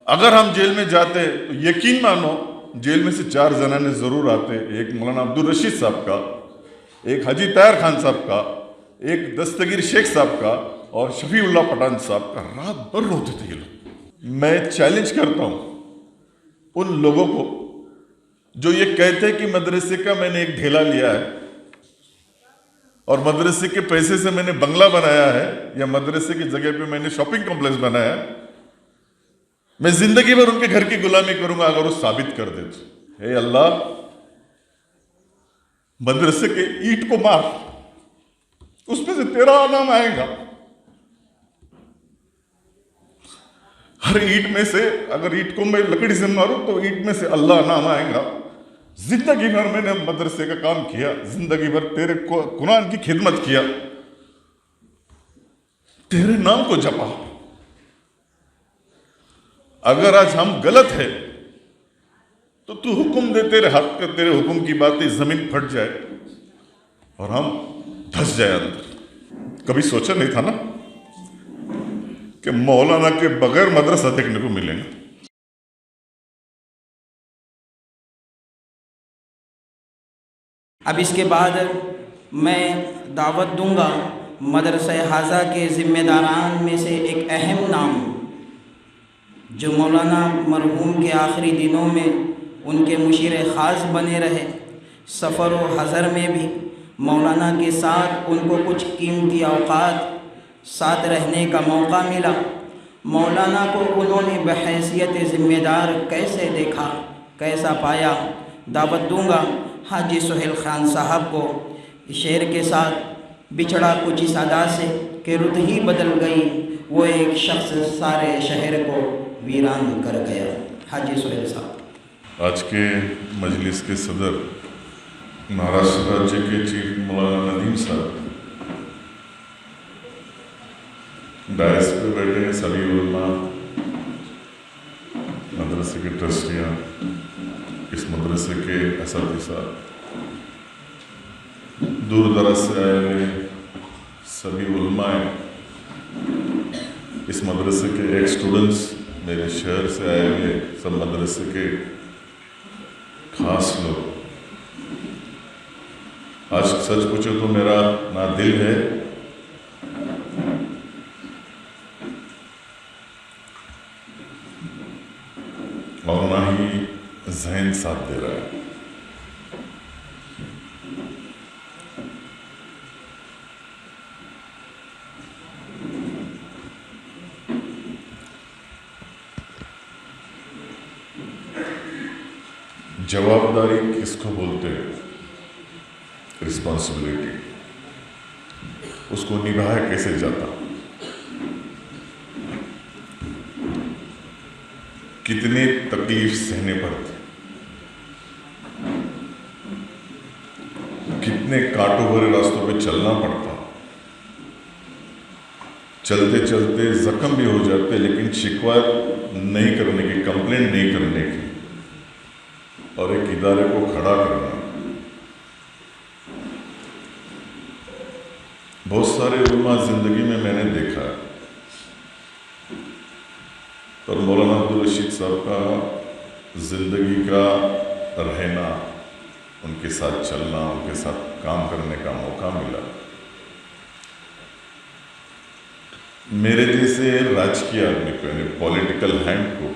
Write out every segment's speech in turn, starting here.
اگر ہم جیل میں جاتے تو یقین مانو جیل میں سے 4 زنانے ضرور آتے، ایک مولانا عبدالرشید صاحب کا، ایک حاجی طاہر خان صاحب کا، ایک دستگیر شیخ صاحب کا، اور شفیع اللہ پٹھان صاحب کا۔ رات بھر روتے تھے یہ لوگ۔ میں چیلنج کرتا ہوں ان لوگوں کو جو یہ کہتے ہیں کہ مدرسے کا میں نے ایک ڈھیلا لیا ہے اور مدرسے کے پیسے سے میں نے بنگلہ بنایا ہے یا مدرسے کی جگہ پہ میں نے شاپنگ کمپلیکس بنایا ہے، میں زندگی بھر ان کے گھر کی غلامی کروں گا اگر وہ ثابت کر دے تو۔ اے اللہ، مدرسے کے اینٹ کو مار، اس میں سے تیرا نام آئے گا۔ ہر اینٹ میں سے اگر اینٹ کو میں لکڑی سے ماروں تو اینٹ میں سے اللہ نام آئے گا۔ زندگی بھر میں نے مدرسے کا کام کیا، زندگی بھر تیرے قرآن کی خدمت کیا، تیرے نام کو جپا۔ اگر آج ہم غلط ہے تو تو حکم دے، تیرے حق کا، تیرے حکم کی باتیں زمین پھٹ جائے اور ہم دھس جائے اندر۔ کبھی سوچا نہیں تھا نا کہ مولانا کے بغیر مدرسہ دیکھنے کو ملیں گے۔ اب اس کے بعد میں دعوت دوں گا مدرسہ حاضہ کے ذمہ داران میں سے ایک اہم نام، جو مولانا مرحوم کے آخری دنوں میں ان کے مشیر خاص بنے رہے۔ سفر و حضر میں بھی مولانا کے ساتھ ان کو کچھ قیمتی اوقات ساتھ رہنے کا موقع ملا۔ مولانا کو انہوں نے بحیثیت ذمہ دار کیسے دیکھا، کیسا پایا؟ دعوت دوں گا حاجی سہیل خان صاحب کو شعر کے ساتھ۔ بچھڑا کچھ اس ادا سے کہ رت ہی بدل گئی، وہ ایک شخص سارے شہر کو ویران کر گیا۔ حاجی سہیل صاحب۔ آج کے مجلس کے صدر مہاراشٹر راجیہ کے چیف مولانا ندیم صاحب، ڈائس پہ بیٹھے ہیں سبھی علماء، مدرسے کے ٹرسٹیاں، اس مدرسے کے اساتذہ، دور دراز سے آئے ہوئے سبھی علماء، اس مدرسے کے ایک اسٹوڈنٹس، میرے شہر سے آئے ہوئے سب مدرسے کے خاص لوگ۔ آج سچ پوچھو تو میرا نہ دل ہے اور نہ ہی ذہن ساتھ دے رہا ہے۔ جوابداری کس کو بولتے ہیں؟ رسپانسبلٹی، اس کو نبھایا کیسے جاتا، کتنی تکلیف سہنے پڑتی، کتنے کانٹوں بھرے راستوں پہ چلنا پڑتا، چلتے چلتے زخم بھی ہو جاتے لیکن شکوہ نہیں کرنے کی، کمپلینٹ نہیں کرنے کی، اور ایک ادارے کو کھڑا کرنا۔ بہت سارے علماء زندگی میں نے دیکھا ہے، اور مولانا عبدالرشید صاحب کا زندگی کا رہنا، ان کے ساتھ چلنا، ان کے ساتھ کام کرنے کا موقع ملا۔ میرے جیسے راجکیہ آدمی کو، یعنی پولیٹیکل ہینڈ کو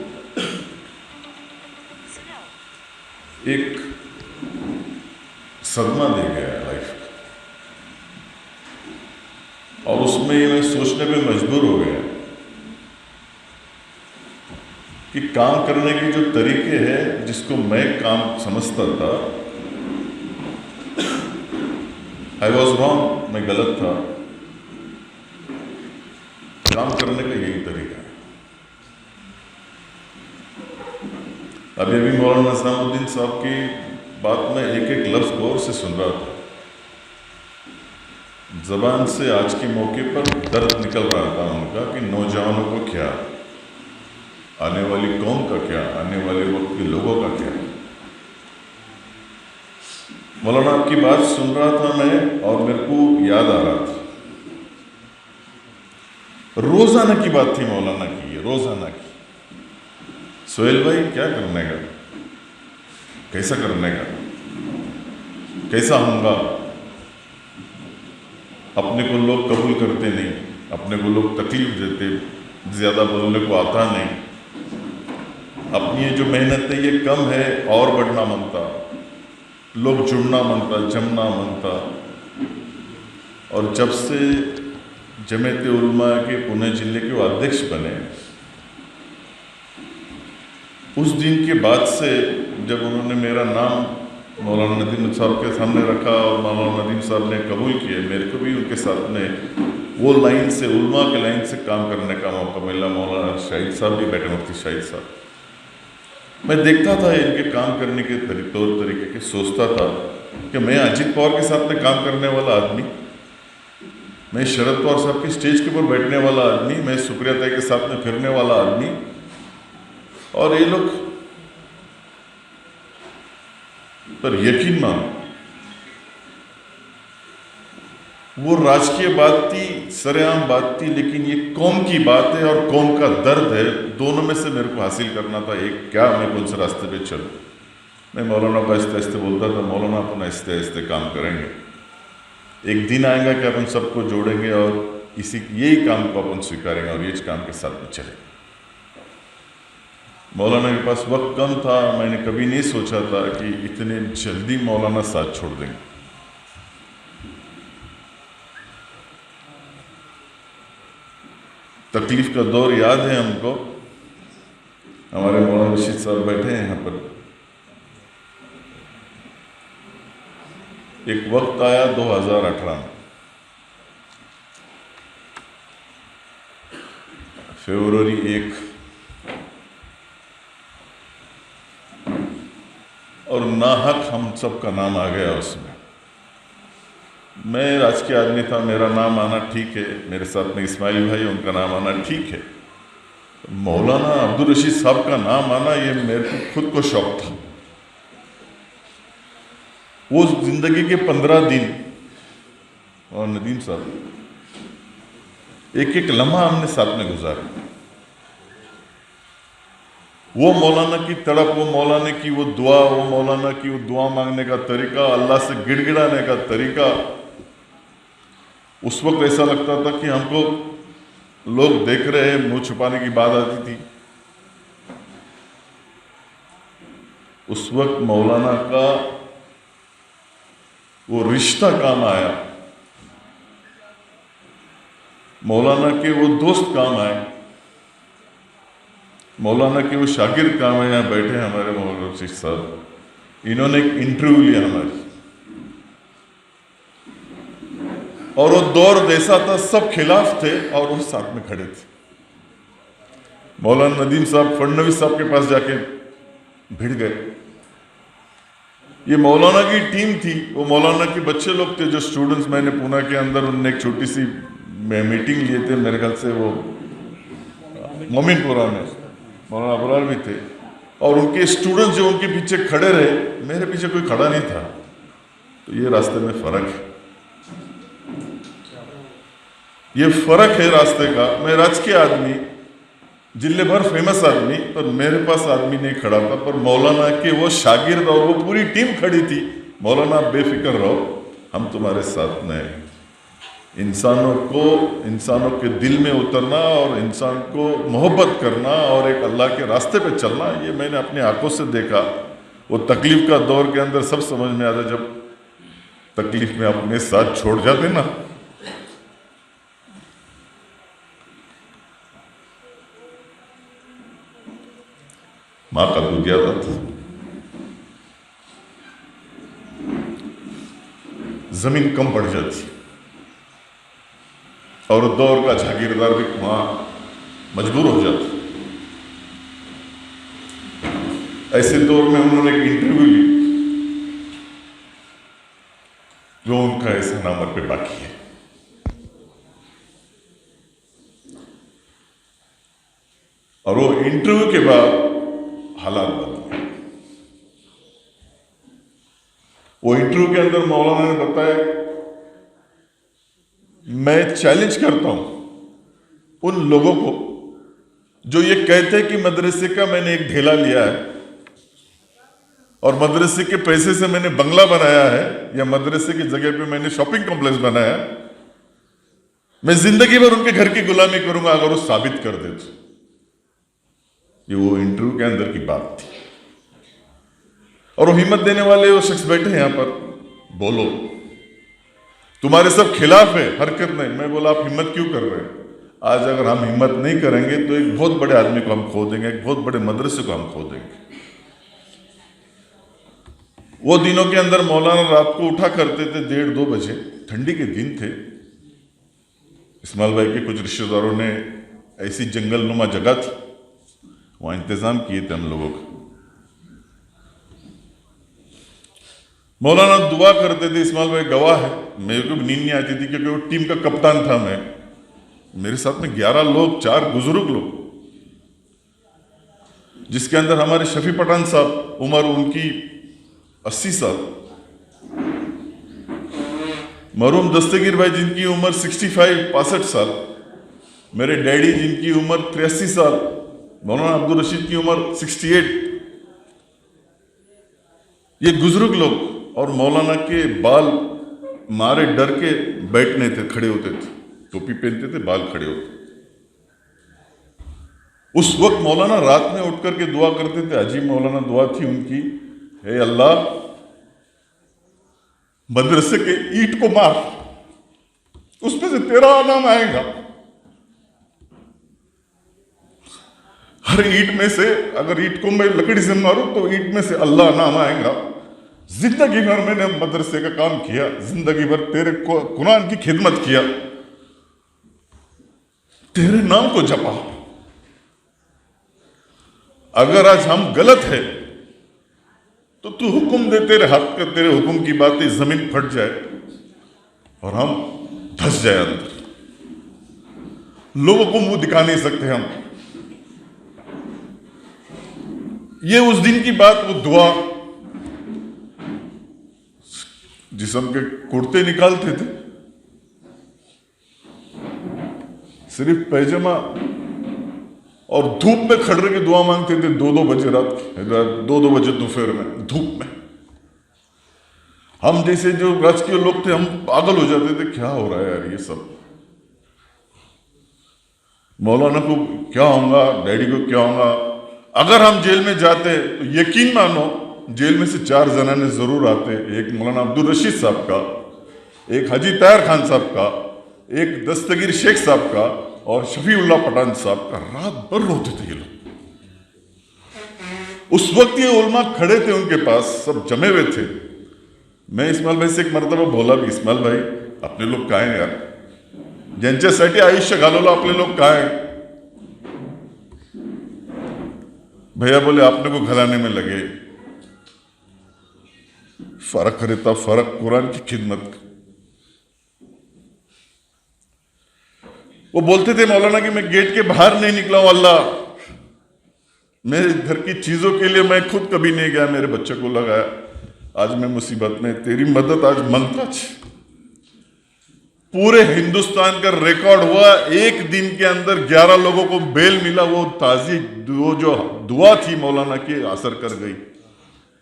ایک صدمہ دے گیا ہے لائف کا، اور اس میں میں سوچنے پہ مجبور ہو گیا کہ کام کرنے کے جو طریقے ہیں، جس کو میں کام سمجھتا تھا، I was wrong، میں غلط تھا۔ کام کرنے کا یہی طریقہ ہے۔ ابھی مولانا نظام الدین صاحب کی بات میں ایک ایک لفظ غور سے سن رہا تھا، زبان سے آج کے موقع پر درد نکل رہا تھا ان کا کہ نوجوانوں کو کیا، آنے والی قوم کا کیا، آنے والے وقت کے لوگوں کا کیا۔ مولانا آپ کی بات سن رہا تھا میں، اور میرے کو یاد آ رہا تھا، روزانہ کی بات تھی مولانا کی، یہ روزانہ کی सोहेल भाई क्या करने का, कैसा करने का, कैसा होगा? अपने को लोग कबूल करते नहीं, अपने को लोग तकलीफ देते, ज़्यादा बोलने को आता नहीं। अपनी ये जो मेहनत है ये कम है और बढ़ना मनता, लोग जुड़ना मनता, जमना मनता। और जब से जमीयत उलमा के पुणे जिले के वो अध्यक्ष बने, उस दिन के बाद से जब उन्होंने मेरा नाम मौलाना नदीम साहब के सामने रखा और मौलाना नदीम साहब ने कबूल किए, मेरे को भी उनके साथ में वो लाइन से, उलमा के लाइन से काम करने का मौका मिला। मौलाना शाहिद साहब भी बैठे, मुफ्ती शाहिद साहब। मैं देखता था इनके काम करने के तौर तरीके के, सोचता था कि मैं अजीत पवार के साथ में काम करने वाला आदमी, मैं शरद पवार साहब की स्टेज के ऊपर बैठने वाला आदमी, मैं सुप्रिया ताई के साथ में फिरने वाला आदमी, और ये लोग। पर यकीन मानो, वो राजकीय बात थी, सरेआम बात थी, लेकिन ये कौम की बात है और कौम का दर्द है। दोनों में से मेरे को हासिल करना था एक, क्या मैं कौन से रास्ते पे चलूं। मैं मौलाना को आहिस्ते आहिस्ते बोलता था, मौलाना अपन आहिस्ते आहिस्ते काम करेंगे, एक दिन आएगा कि अपन सबको जोड़ेंगे और यही काम को अपन स्वीकारेंगे और ये काम के साथ में चलेंगे। मौलाना के पास वक्त कम था, मैंने कभी नहीं सोचा था कि इतने जल्दी मौलाना साथ छोड़ देंगे। तकलीफ का दौर याद है हमको। हमारे मौलाना रशीद साहब बैठे हैं यहाँ पर। एक वक्त आया 2018 में, फरवरी 1, और नाहक हम सब का नाम आ गया उसमें। मैं राजकीय आदमी था, मेरा नाम आना ठीक है, मेरे साथ में इस्माइल भाई, उनका नाम आना ठीक है। मौलाना अब्दुल रशीद साहब का नाम आना, ये मेरे को खुद को शौक था। वो जिंदगी के 15 दिन और नदीम साहब एक एक लम्हा हमने साथ में गुजारा। वो मौलाना की तड़प, वो मौलाना की वो दुआ, वो मौलाना की वो दुआ मांगने का तरीका, अल्लाह से गिड़गिड़ाने का तरीका, उस वक्त ऐसा लगता था कि हमको लोग देख रहे हैं, मुंह छुपाने की बात आती थी। उस वक्त मौलाना का वो रिश्ता काम आया, मौलाना के वो दोस्त काम आए, मौलाना के वो शागिर्द काम आए। यहाँ बैठे हैं हमारे मौलाना रशीद साहब, इन्होंने एक इंटरव्यू लिया हमारी, और वो दौर जैसा था, सब खिलाफ थे और वो साथ में खड़े थे। मौलाना नदीम साहब फडणवीस साहब के पास जाके भिड़ गए। ये मौलाना की टीम थी, वो मौलाना के बच्चे लोग थे जो स्टूडेंट्स, मैंने पूना के अंदर उनने एक छोटी सी मीटिंग लिए थे, मेरे ख्याल से वो मोमिनपुरा में मौलाना अबरार भी थे, और उनके स्टूडेंट्स जो उनके पीछे खड़े रहे, मेरे पीछे कोई खड़ा नहीं था। तो ये रास्ते में फर्क है, ये फर्क है रास्ते का। मैं राजकीय आदमी, जिले भर फेमस आदमी, पर मेरे पास आदमी नहीं खड़ा था, पर मौलाना के वो शागिर्द और वो पूरी टीम खड़ी थी। मौलाना बेफिक्र रहो, हम तुम्हारे साथ में हैं। इंसानों के दिल में उतरना और इंसान को मोहब्बत करना और एक अल्लाह के रास्ते पे चलना, ये मैंने अपनी आंखों से देखा। वो तकलीफ का दौर के अंदर सब समझ में आता, जब तकलीफ में अपने साथ छोड़ जाते ना। माँ का दूध ज्यादा था, जमीन कम पड़ जाती, और दौर का जागीरदार भी वहां मजबूर हो जाता। ऐसे दौर में उन्होंने एक इंटरव्यू ली, जो उनका ऐसा नामर पे बाकी है। और वो इंटरव्यू के बाद हालात बदल गए। वो इंटरव्यू के अंदर मौलाना ने बताया, मैं चैलेंज करता हूं उन लोगों को जो ये कहते हैं कि मदरसे का मैंने एक ढेला लिया है और मदरसे के पैसे से मैंने बंगला बनाया है या मदरसे की जगह पे मैंने शॉपिंग कॉम्प्लेक्स बनाया, मैं जिंदगी भर उनके घर की गुलामी करूंगा अगर वो साबित कर दे तो। ये वो इंटरव्यू के अंदर की बात थी। और वो हिम्मत देने वाले वो शख्स बैठे हैं यहां पर, बोलो तुम्हारे सब खिलाफ है, हरकत नहीं। मैं बोला आप हिम्मत क्यों कर रहे हैं? आज अगर हम हिम्मत नहीं करेंगे तो एक बहुत बड़े आदमी को हम खो देंगे, एक बहुत बड़े मदरसे को हम खो देंगे। वो दिनों के अंदर मौलाना रात को उठा करते थे 1:30-2 बजे, ठंडी के दिन थे। इस्माइल भाई के कुछ रिश्तेदारों ने ऐसी जंगल नुमा जगह थी, वहां इंतजाम किए थे हम लोगों का। मौलाना दुआ करते थे, इस्माइल भाई गवाह है, मेरे को भी नींद नहीं आती थी क्योंकि वो टीम का कप्तान था मैं। मेरे साथ में 11 लोग, 4 बुजुर्ग लोग, जिसके अंदर हमारे शफी पठान साहब, उम्र उनकी 80 साल, मरहूम दस्तगीर भाई जिनकी उम्र 65 साल, मेरे डैडी जिनकी उम्र 83 साल, मौलाना अब्दुल रशीद की उम्र 68, ये बुजुर्ग लोग। और मौलाना के बाल मारे डर के बैठने थे, खड़े होते थे, टोपी पहनते थे, बाल खड़े होते। उस वक्त मौलाना रात में उठ करके दुआ करते थे, अजीब मौलाना दुआ थी उनकी, हे अल्लाह मदरसे के ईंट को मार, उसमें से तेरा नाम आएगा। हर ईंट में से, अगर ईंट को मैं लकड़ी से मारूं तो ईंट में से अल्लाह नाम आएगा। जिंदगी भर मैंने मदरसे का काम किया, जिंदगी भर तेरे कुरान की खिदमत किया, तेरे नाम को जपा। अगर आज हम गलत है तो तू हुक्म दे, तेरे हाथ का, तेरे हुक्म की बातें जमीन फट जाए और हम धस जाए अंदर। लोगों को मुंह दिखा नहीं सकते हम। ये उस दिन की बात, वो दुआ, जिस्म के कुर्ते निकालते थे, सिर्फ पैजामा, और धूप में खड़े के दुआ मांगते थे 2-2 बजे रात के, 2-2 बजे दोपहर में धूप में। हम जैसे जो राजकीय लोग थे हम पागल हो जाते थे, क्या हो रहा है यार ये सब। मौलाना को क्या होगा, डैडी को क्या होगा। अगर हम जेल में जाते तो यकीन मानो जेल में से 4 जनाने जरूर आते। एक मौलाना अब्दुल रशीद साहब का, एक हाजी ताहिर खान साहब का, एक दस्तगीर शेख साहब का और शफीउल्लाह पठान साहब का। रात भर रोते थे ये लोग। उस वक्त ये उलमा खड़े थे, उनके पास सब जमे हुए थे। मैं इस्माइल भाई से एक मरतबा बोला भी, इस्माइल भाई अपने लोग कहाँ हैं यार, ज्यांच्यासाठी आयुष्य घालवलं, अपने लोग कहाँ हैं? भैया बोले आपने को घराने में लगे, फर्क रहता, फर्क कुरान की खिदमत। वो बोलते थे मौलाना कि मैं गेट के बाहर नहीं निकला हूं, अल्लाह मेरे घर की चीजों के लिए मैं खुद कभी नहीं गया, मेरे बच्चे को लगाया, आज मैं मुसीबत में, तेरी मदद आज मांगता। पूरे हिंदुस्तान का रिकॉर्ड हुआ, एक दिन के अंदर 11 लोगों को बेल मिला। वो ताजी, वो जो दुआ थी मौलाना की असर कर गई।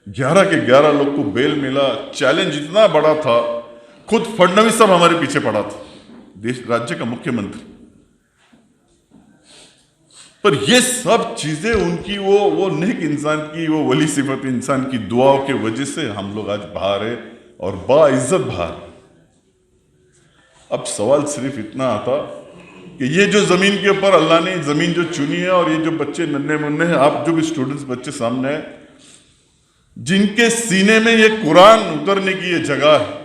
11 के 11 लोग को बेल मिला। चैलेंज इतना बड़ा था, खुद फडणवीस साहब हमारे पीछे पड़ा था, देश राज्य का मुख्यमंत्री। पर ये सब चीजें उनकी वो नेक इंसान की, वो वली सिफत इंसान की दुआओं के वजह से हम लोग आज बाहर है और बाइज्जत बाहर। अब सवाल सिर्फ इतना आता कि ये जो जमीन के ऊपर अल्लाह ने जमीन जो चुनी है, और ये जो बच्चे नन्हे मुन्ने हैं, आप जो भी स्टूडेंट्स बच्चे सामने हैं, जिनके सीने में ये कुरान उतरने की ये जगह है,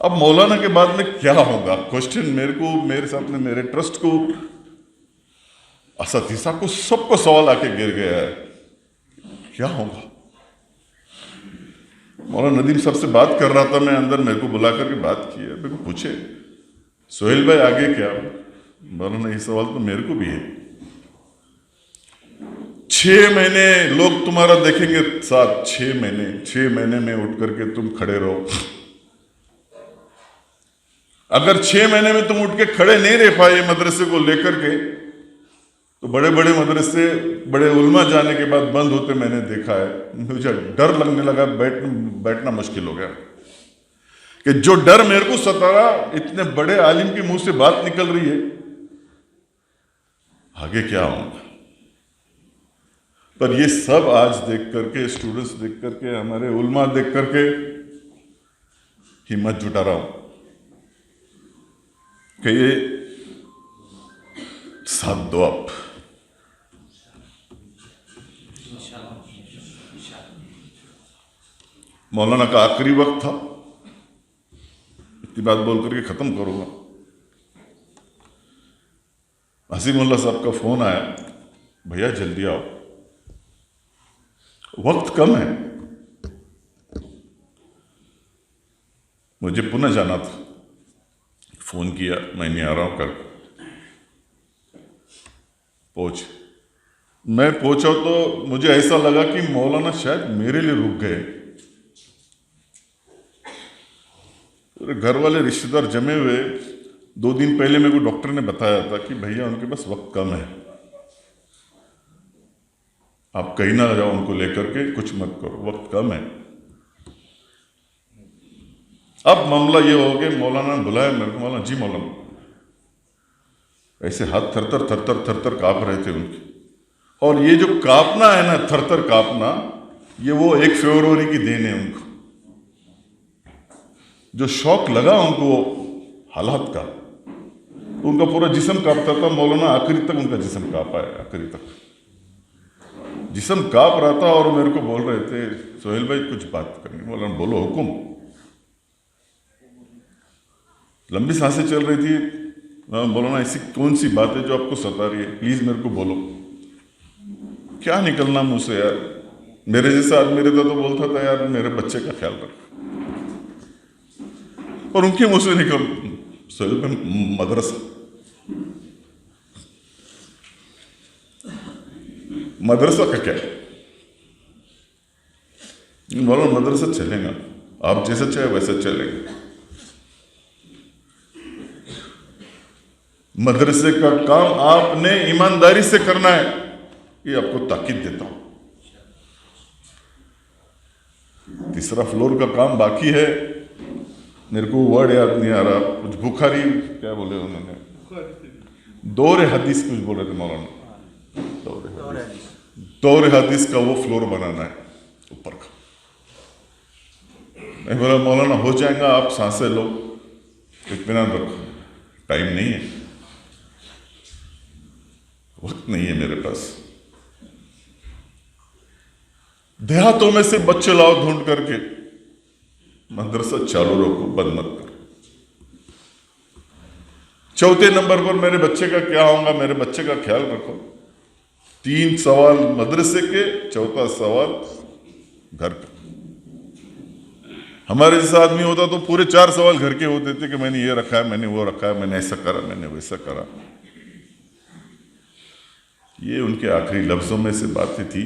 अब मौलाना के बाद में क्या होगा? क्वेश्चन मेरे को, मेरे सामने, मेरे ट्रस्ट को, असतीसा को, सबको सवाल आके गिर गया है, क्या होगा? मौलाना नदीम साहब से बात कर रहा था मैं अंदर, मेरे को बुला करके बात की है। मेरे को पूछे सोहेल भाई आगे क्या? मौलाना ये सवाल तो मेरे को भी है। 6 महीने लोग तुम्हारा देखेंगे साथ, 6 महीने में उठ करके तुम खड़े रहो। अगर 6 महीने में तुम उठ के खड़े नहीं रह पाए मदरसे को लेकर के, तो बड़े बड़े मदरसे बड़े उलमा जाने के बाद बंद होते मैंने देखा है। मुझे डर लगने लगा, बैठना मुश्किल हो गया कि जो डर मेरे को सता रहा, इतने बड़े आलिम के मुंह से बात निकल रही है, आगे क्या होगा। पर ये सब आज देख करके, स्टूडेंट्स देख करके, हमारे उलमा देख करके हिम्मत जुटा रहा हूं कि ये साथ दो आप। मौलाना का आखिरी वक्त था, इतनी बात बोल करके खत्म करूंगा। हसीमुल्लाह साहब का फोन आया, भैया जल्दी आओ, वक्त कम है। मुझे पुणे जाना था, फोन किया, मैं नहीं आ रहा हूं, कल पहुंच। मैं पहुंचा तो मुझे ऐसा लगा कि मौलाना शायद मेरे लिए रुक गए। घर वाले रिश्तेदार जमे हुए, 2 दिन पहले मेरे को डॉक्टर ने बताया था कि भैया उनके पास वक्त कम है, आप कहीं ना जाओ उनको लेकर के, कुछ मत करो, वक्त कम है। अब मामला ये हो गया, मौलाना ने बुलाया मेरे को, मौलाना जी मौलाना, ऐसे हाथ थरथर कांप रहे थे उनके। और ये जो कांपना है ना, थरथर कांपना, ये वो 1 फरवरी की देन है उनको। जो शौक लगा उनको हालात का, उनका पूरा जिस्म कांपता था। मौलाना आखिरी तक उनका जिस्म कांपा है, आखिरी तक जिस्म कांप रहा था। और मेरे को बोल रहे थे, सोहेल भाई कुछ बात करनी। मौलाना बोलो, हुकुम। लंबी सांसें चल रही थी। मौलाना ऐसी कौन सी बात है जो आपको सता रही है, प्लीज मेरे को बोलो। क्या निकलना मुंह से यार, मेरे जैसा आदमी रहता तो बोलता था यार मेरे बच्चे का ख्याल रख, और उनके मुंह से निकल सोहेल भाई मदरसा। मदरसा का क्या, बोलो मदरसा चलेगा, आप जैसा चाहे वैसा चलेगा। मदरसे का काम आपने ईमानदारी से करना है, ये आपको ताकीद देता हूं। 3रा फ्लोर का काम बाकी है, मेरे को वर्ड याद नहीं आ रहा, कुछ बुखारी क्या बोले उन्होंने, दौरे हदीस कुछ बोल रहे थे मौलाना, दौरे हदीस का वो फ्लोर बनाना है ऊपर का। मैं बोला मौलाना हो जाएगा, आप सांसें लो, इत्मीनान रखो, टाइम नहीं है, वक्त नहीं है मेरे पास। देहातों में से बच्चे लाओ ढूंढ करके, मदरसा चालू रखो, बंद मत करो। 4थे नंबर पर मेरे बच्चे का क्या होगा, मेरे बच्चे का ख्याल रखो। 3 सवाल मदरसे के, 4था सवाल घर का। हमारे जैसा आदमी होता तो पूरे 4 सवाल घर के होते थे कि मैंने ये रखा है, मैंने वो रखा है, मैंने ऐसा करा, मैंने वैसा करा। ये उनके आखिरी लफ्जों में से बातें थी।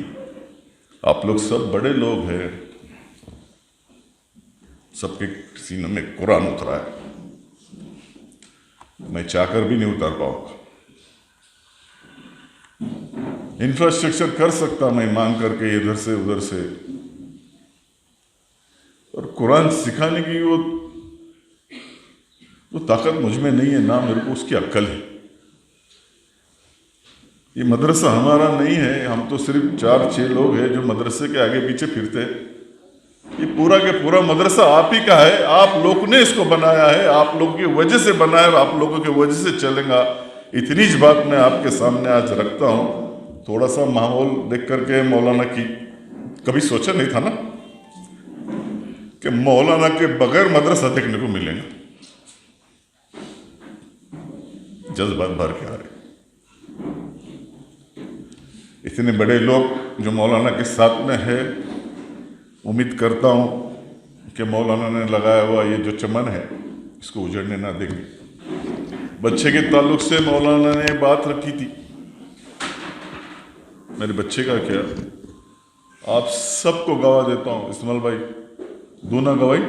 आप लोग सब बड़े लोग हैं, सबके सीनों में कुरान उतरा है, मैं चाहकर भी नहीं उतार पाऊंगा। इंफ्रास्ट्रक्चर कर सकता मैं मांग करके इधर से उधर से, और कुरान सिखाने की वो ताकत मुझ में नहीं है, ना मेरे को उसकी अक्ल है। ये मदरसा हमारा नहीं है, हम तो सिर्फ 4-6 लोग हैं जो मदरसे के आगे पीछे फिरते हैं। ये पूरा के पूरा मदरसा आप ही का है, आप लोग ने इसको बनाया है, आप लोगों की वजह से बनाया है, आप लोगों की वजह से चलेगा। इतनी ज बात मैं आपके सामने आज रखता हूँ। थोड़ा सा माहौल देख करके मौलाना की, कभी सोचा नहीं था ना कि मौलाना के बगैर मदरसा देखने को मिलेगा। जज्बात भर के आ रहे, इतने बड़े लोग जो मौलाना के साथ में है, उम्मीद करता हूँ कि मौलाना ने लगाया हुआ ये जो चमन है इसको उजड़ने ना देंगे। बच्चे के ताल्लुक से मौलाना ने बात रखी थी, मेरे बच्चे का क्या, आप सबको गवाह देता हूँ। इस्माइल भाई दूना गवाही,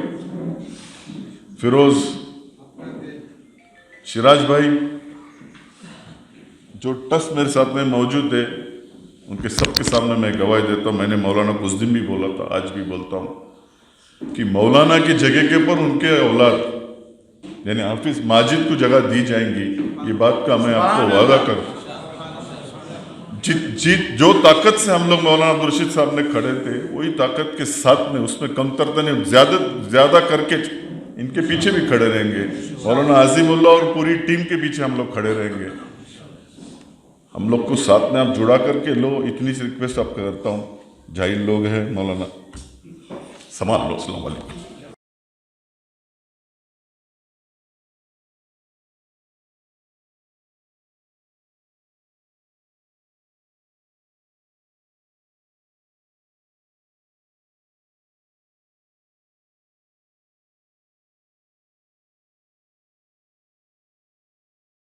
फिरोज सिराज भाई जो ट्रस्ट मेरे साथ में मौजूद है, उनके सबके सामने मैं गवाही देता हूँ। मैंने मौलाना को उस दिन भी बोला था, आज भी बोलता हूँ कि मौलाना की जगह के ऊपर उनके औलाद यानी हाफिज माजिद को जगह दी जाएंगी, ये बात का मैं आपको वादा कर जो ताकत से हम लोग मौलाना अब्दुल रशीद साहब ने खड़े थे, वही ताकत के साथ में उसमें कमतरता नहीं, ज्यादा करके इनके पीछे भी खड़े रहेंगे। मौलाना आजिमुल्लाह और पूरी टीम के पीछे हम लोग खड़े रहेंगे। हम लोग को साथ में आप जुड़ा करके लो, इतनी सी रिक्वेस्ट आपका करता हूँ। जाहिल लोग हैं, मौलाना संभाल लो। अस्सलाम वालेकुम।